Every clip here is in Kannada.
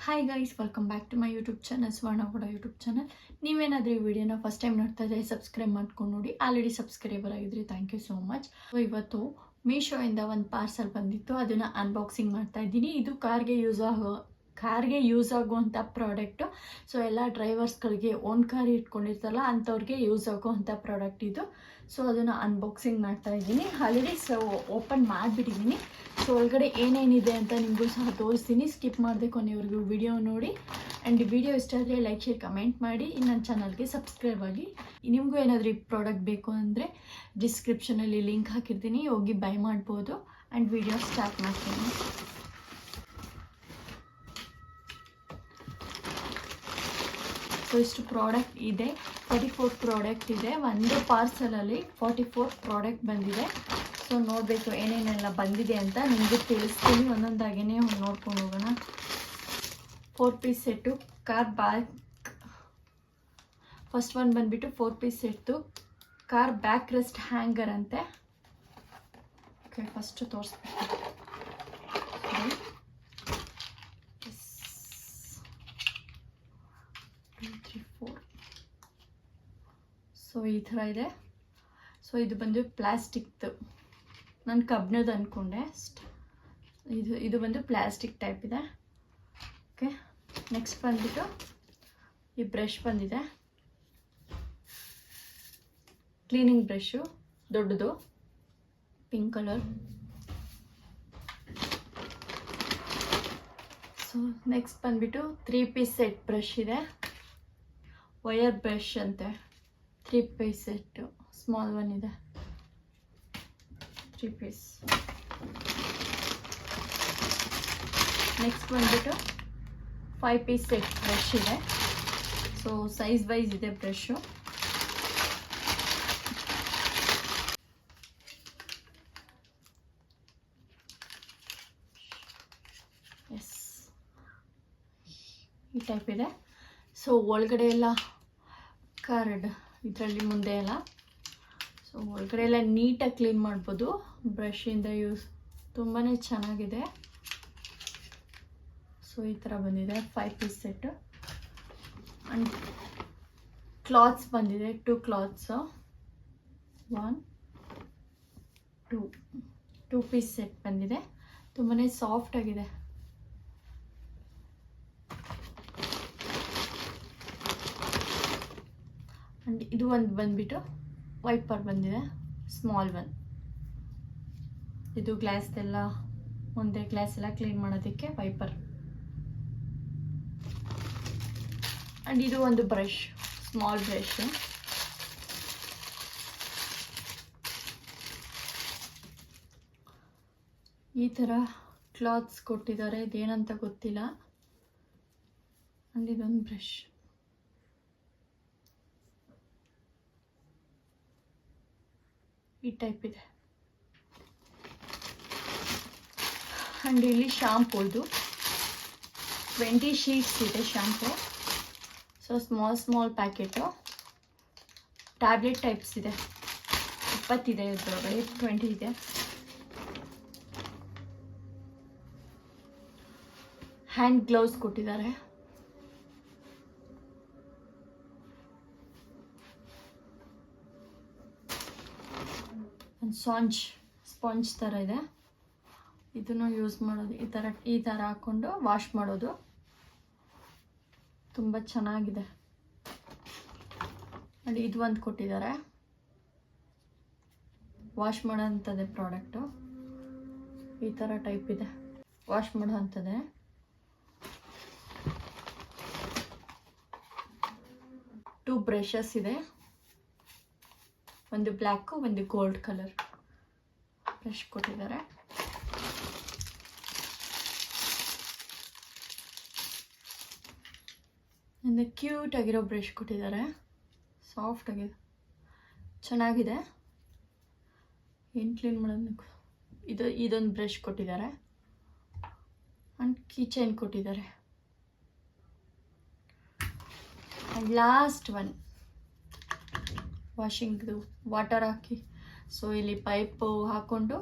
Hi guys, welcome back to my YouTube channel, Swarna ಕೂಡ ಯೂಟ್ಯೂಬ್ ಚಾನಲ್. ನೀವೇನಾದರೂ ಈ ವಿಡಿಯೋನ ಫಸ್ಟ್ ಟೈಮ್ ನೋಡ್ತಾ ಇದ್ದರೆ ಸಬ್ಸ್ಕ್ರೈಬ್ ಮಾಡ್ಕೊಂಡು ನೋಡಿ. ಆಲ್ರೆಡಿ ಸಬ್ಸ್ಕ್ರೈಬರ್ ಆಗಿದ್ರಿ, ಥ್ಯಾಂಕ್ ಯು ಸೋ ಮಚ್. ಇವತ್ತು ಮೀಶೋಯಿಂದ ಒಂದು ಪಾರ್ಸಲ್ ಬಂದಿತ್ತು, ಅದನ್ನು ಅನ್ಬಾಕ್ಸಿಂಗ್ ಮಾಡ್ತಾ ಇದ್ದೀನಿ. ಇದು ಕಾರ್ಗೆ ಯೂಸ್ ಆಗುವಂಥ ಪ್ರಾಡಕ್ಟು. ಸೊ ಎಲ್ಲ ಡ್ರೈವರ್ಸ್ಗಳಿಗೆ ಓನ್ ಕಾರ್ ಇಟ್ಕೊಂಡಿರ್ತಾರಲ್ಲ ಅಂಥವ್ರಿಗೆ ಯೂಸ್ ಆಗುವಂಥ ಪ್ರಾಡಕ್ಟ್ ಇದು. ಸೊ ಅದನ್ನು ಅನ್ಬಾಕ್ಸಿಂಗ್ ಮಾಡ್ತಾ ಇದ್ದೀನಿ. Already open ಮಾಡಿಬಿಟ್ಟಿದ್ದೀನಿ. ಸೊ ಒಳಗಡೆ ಏನೇನಿದೆ ಅಂತ ನಿಮಗೂ ಸಹ ತೋರಿಸ್ತೀನಿ. ಸ್ಕಿಪ್ ಮಾಡದೆ ಕೊನೆವರೆಗೂ ವಿಡಿಯೋ ನೋಡಿ. ಆ್ಯಂಡ್ ವಿಡಿಯೋ ಇಷ್ಟ ಆದರೆ ಲೈಕ್, ಶೇರ್, ಕಮೆಂಟ್ ಮಾಡಿ. ನನ್ನ ಚಾನಲ್ಗೆ ಸಬ್ಸ್ಕ್ರೈಬ್ ಆಗಿ. ನಿಮಗೂ ಏನಾದರೂ ಈ ಪ್ರಾಡಕ್ಟ್ ಬೇಕು ಅಂದರೆ ಡಿಸ್ಕ್ರಿಪ್ಷನಲ್ಲಿ ಲಿಂಕ್ ಹಾಕಿರ್ತೀನಿ, ಹೋಗಿ ಬೈ ಮಾಡ್ಬೋದು. ಆ್ಯಂಡ್ ವಿಡಿಯೋ ಸ್ಟಾರ್ಟ್ ಮಾಡ್ತೀನಿ. ಸೊ ಇಷ್ಟು ಪ್ರಾಡಕ್ಟ್ ಇದೆ, 44 ಪ್ರಾಡಕ್ಟ್ ಇದೆ. ಒಂದು ಪಾರ್ಸಲಲ್ಲಿ 44 ಪ್ರಾಡಕ್ಟ್ ಬಂದಿದೆ. ಸೊ ನೋಡಬೇಕು ಏನೇನೆಲ್ಲ ಬಂದಿದೆ ಅಂತ ನಿಮಗೆ ತಿಳಿಸ್ತೀನಿ. ಒಂದೊಂದಾಗೇ ನೋಡ್ಕೊಂಡು ಹೋಗೋಣ. 4 piece set car back. First one ಬಂದುಬಿಟ್ಟು 4 piece set car back rest hanger ಅಂತೆ. ಓಕೆ, ಫಸ್ಟು ತೋರಿಸ್ಬೇಕು. ಸೊ ಈ ಥರ ಇದೆ. ಸೊ ಇದು ಬಂದು ಪ್ಲಾಸ್ಟಿಕ್ದು, ನಾನು ಕಬ್ಬಿಣದ ಅಂದ್ಕೊಂಡೆ. ಇದು ಬಂದು ಪ್ಲಾಸ್ಟಿಕ್ ಟೈಪ್ ಇದೆ. ಓಕೆ, ನೆಕ್ಸ್ಟ್ ಬಂದುಬಿಟ್ಟು ಈ ಬ್ರಷ್ ಬಂದಿದೆ, ಕ್ಲೀನಿಂಗ್ ಬ್ರಷು ದೊಡ್ಡದು, ಪಿಂಕ್ ಕಲರ್. ಸೊ ನೆಕ್ಸ್ಟ್ ಬಂದುಬಿಟ್ಟು 3 ಪೀಸ್ ಸೆಟ್ ಬ್ರಷ್ ಇದೆ, ವಯರ್ ಬ್ರಷ್ ಅಂತೆ. 3 ಪೀಸ್ ಸೆಟ್ಟು ಸ್ಮಾಲ್ ಒನ್ ಇದೆ, 3 ಪೀಸ್. ನೆಕ್ಸ್ಟ್ ಬಂದುಬಿಟ್ಟು 5 ಪೀಸ್ ಸೆಟ್ ಬ್ರಷ್ ಇದೆ. ಸೊ ಸೈಜ್ ವೈಸ್ ಇದೆ ಬ್ರಷು. ಎಸ್, ಈ ಟೈಪ್ ಇದೆ. ಸೊ ಒಳಗಡೆ ಎಲ್ಲ ಕಾರ್ಡ್ ಇದರಲ್ಲಿ ಮುಂದೆ ಎಲ್ಲ. ಸೊ ಒಳಗಡೆ ಎಲ್ಲ ನೀಟಾಗಿ ಕ್ಲೀನ್ ಮಾಡ್ಬೋದು ಬ್ರಷಿಂದ. ಯೂಸ್ ತುಂಬಾ ಚೆನ್ನಾಗಿದೆ. ಸೊ ಈ ಥರ ಬಂದಿದೆ 5 ಪೀಸ್ ಸೆಟ್ಟು. ಆ್ಯಂಡ್ ಕ್ಲಾತ್ಸ್ ಬಂದಿದೆ, 2 ಕ್ಲಾತ್ಸು, 1 2 ಪೀಸ್ ಸೆಟ್ ಬಂದಿದೆ. ತುಂಬಾ ಸಾಫ್ಟಾಗಿದೆ. ಆ್ಯಂಡ್ ಇದು ಒಂದು ಬಂದುಬಿಟ್ಟು ವೈಪರ್ ಬಂದಿದೆ, ಸ್ಮಾಲ್ ಒನ್. ಇದು ಗ್ಲಾಸ್ದೆಲ್ಲ ಮುಂದೆ ಗ್ಲಾಸ್ ಎಲ್ಲ ಕ್ಲೀನ್ ಮಾಡೋದಕ್ಕೆ ವೈಪರ್. ಆ್ಯಂಡ್ ಇದು ಒಂದು ಬ್ರಷ್, ಸ್ಮಾಲ್ ಬ್ರಷ್. ಈ ಥರ ಕ್ಲಾತ್ಸ್ ಕೊಟ್ಟಿದ್ದಾರೆ, ಇದೇನಂತ ಗೊತ್ತಿಲ್ಲ. ಆ್ಯಂಡ್ ಇದೊಂದು ಬ್ರಷ್. ಈ ಟೈಪ್ ಇದೆ. ಆ್ಯಂಡ್ ಇಲ್ಲಿ ಶಾಂಪೂ, ಇದು 20 ಶೀಟ್ಸ್ ಇದೆ shampoo. So small packet. Tablet types ಇದೆ, 20 ಇದೆ ಇದರೊಳಗಡೆ, 20 ಇದೆ. ಹ್ಯಾಂಡ್ ಗ್ಲೌಸ್ ಕೊಟ್ಟಿದ್ದಾರೆ. ಒಂದು ಸ್ಪಾಂಜ್ ಥರ ಇದೆ. ಇದನ್ನು ಯೂಸ್ ಮಾಡೋದು, ಈ ಥರ ಹಾಕ್ಕೊಂಡು ವಾಶ್ ಮಾಡೋದು. ತುಂಬ ಚೆನ್ನಾಗಿದೆ. ನೋಡಿ, ಇದು ಒಂದು ಕೊಟ್ಟಿದ್ದಾರೆ, ವಾಶ್ ಮಾಡೋ ಅಂಥದ್ದೇ ಪ್ರಾಡಕ್ಟು. ಈ ಥರ ಟೈಪ್ ಇದೆ, ವಾಶ್ ಮಾಡೋ ಅಂಥದ್ದೇ. ಟೂ ಬ್ರಷಸ್ ಇದೆ, ಒಂದು ಬ್ಲ್ಯಾಕು, ಒಂದು ಗೋಲ್ಡ್ ಕಲರ್ ಬ್ರಷ್ ಕೊಟ್ಟಿದ್ದಾರೆ. ಒಂದು ಕ್ಯೂಟ್ ಆಗಿರೋ ಬ್ರಷ್ ಕೊಟ್ಟಿದ್ದಾರೆ, ಸಾಫ್ಟ್ ಆಗಿದೆ, ಚೆನ್ನಾಗಿದೆ. ಏನು ಕ್ಲೀನ್ ಮಾಡೋದು. ಇದೊಂದು ಬ್ರಷ್ ಕೊಟ್ಟಿದ್ದಾರೆ. ಆ್ಯಂಡ್ ಕೀಚೈನ್ ಕೊಟ್ಟಿದ್ದಾರೆ. ಆ್ಯಂಡ್ ಲಾಸ್ಟ್ ಒನ್ ವಾಷಿಂಗ್ದು, ವಾಟರ್ ಹಾಕಿ. ಸೊ ಇಲ್ಲಿ ಪೈಪು ಹಾಕ್ಕೊಂಡು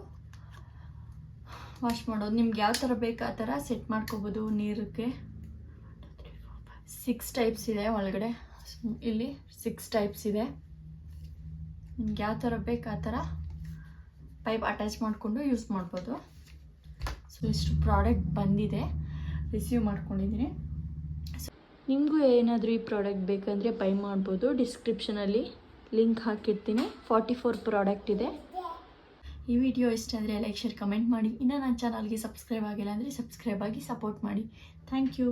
ವಾಶ್ ಮಾಡೋದು. ನಿಮ್ಗೆ ಯಾವ ಥರ ಬೇಕು ಆ ಥರ ಸೆಟ್ ಮಾಡ್ಕೋಬೋದು ನೀರಿಗೆ. 6 ಟೈಪ್ಸ್ ಇದೆ ಒಳಗಡೆ. ಇಲ್ಲಿ 6 ಟೈಪ್ಸ್ ಇದೆ. ನಿಮ್ಗೆ ಯಾವ ಥರ ಬೇಕು ಆ ಥರ ಪೈಪ್ ಅಟ್ಯಾಚ್ ಮಾಡಿಕೊಂಡು ಯೂಸ್ ಮಾಡ್ಬೋದು. ಸೊ ಇಷ್ಟು ಪ್ರಾಡಕ್ಟ್ ಬಂದಿದೆ, ರಿಸೀವ್ ಮಾಡ್ಕೊಂಡಿದ್ದೀನಿ. ಸೊ ನಿಮಗೂ ಏನಾದರೂ ಈ ಪ್ರಾಡಕ್ಟ್ ಬೇಕಂದರೆ ಬೈ ಮಾಡ್ಬೋದು. ಡಿಸ್ಕ್ರಿಪ್ಷನಲ್ಲಿ ಲಿಂಕ್ ಹಾಕಿರ್ತೀನಿ. 44 ಪ್ರಾಡಕ್ಟ್ ಇದೆ. ಈ ವಿಡಿಯೋ ಇಷ್ಟ ಅಂದರೆ ಲೈಕ್, ಶೇರ್, ಕಮೆಂಟ್ ಮಾಡಿ. ಇನ್ನು ನನ್ನ ಚಾನಲ್ಗೆ ಸಬ್ಸ್ಕ್ರೈಬ್ ಆಗಿಲ್ಲ ಅಂದರೆ ಸಬ್ಸ್ಕ್ರೈಬ್ ಆಗಿ ಸಪೋರ್ಟ್ ಮಾಡಿ. Thank you.